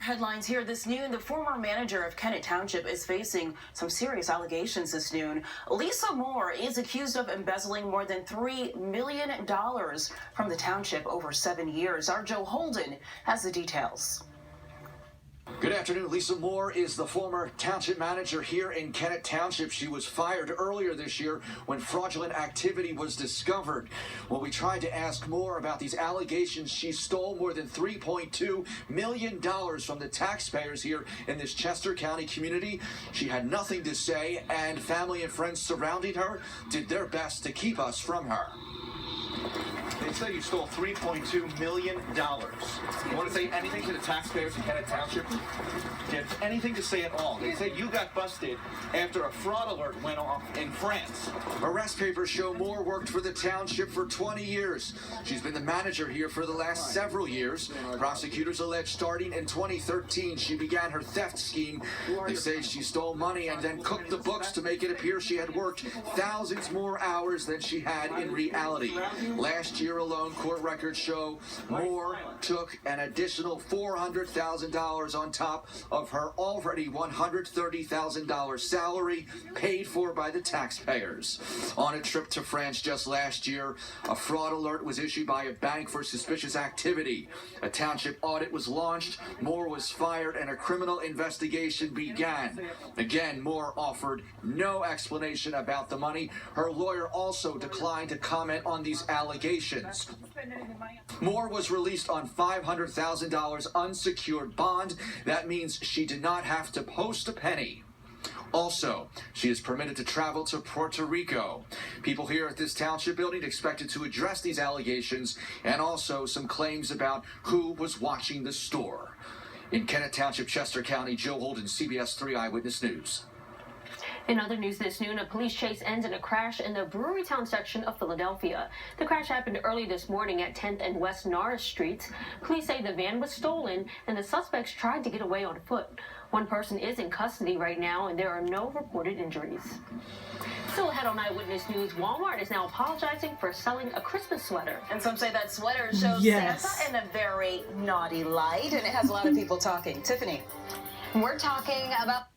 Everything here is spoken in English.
Headlines here this noon. The former manager of Kennett Township is facing some serious allegations this noon. Lisa Moore is accused of embezzling more than $3 million from the township over 7 years. Our Joe Holden has the details. Good afternoon. Lisa Moore is the former township manager here in Kennett Township. She was fired earlier this year when fraudulent activity was discovered. Well, we tried to ask Moore about these allegations. She stole more than $3.2 million from the taxpayers here in this Chester County community. She had nothing to say, and family and friends surrounding her did their best to keep us from her. They say you stole $3.2 million. You want to say anything to the taxpayers in Kennett Township? Do you have anything to say at all? They say you got busted after a fraud alert went off in France. Arrest papers show Moore worked for the township for 20 years. She's been the manager here for the last several years. Prosecutors allege starting in 2013, she began her theft scheme. They say she stole money and then cooked the books to make it appear she had worked thousands more hours than she had in reality. Last year alone, court records show Moore took an additional $400,000 on top of her already $130,000 salary paid for by the taxpayers. On a trip to France just last year, a fraud alert was issued by a bank for suspicious activity. A township audit was launched, Moore was fired, and a criminal investigation began. Again, Moore offered no explanation about the money. Her lawyer also declined to comment on these allegations. Moore was released on $500,000 unsecured bond. That means she did not have to post a penny. Also, she is permitted to travel to Puerto Rico. People here at this township building expected to address these allegations and also some claims about who was watching the store. In Kennett Township, Chester County, Joe Holden, CBS 3 Eyewitness News. In other news this noon, a police chase ends in a crash in the Brewerytown section of Philadelphia. The crash happened early this morning at 10th and West Norris Streets. Police say the van was stolen and the suspects tried to get away on foot. One person is in custody right now and there are no reported injuries. Still ahead on Eyewitness News, Walmart is now apologizing for selling a Christmas sweater. And some say that sweater shows Santa in a very naughty light, and it has a lot of people talking. Tiffany. We're talking about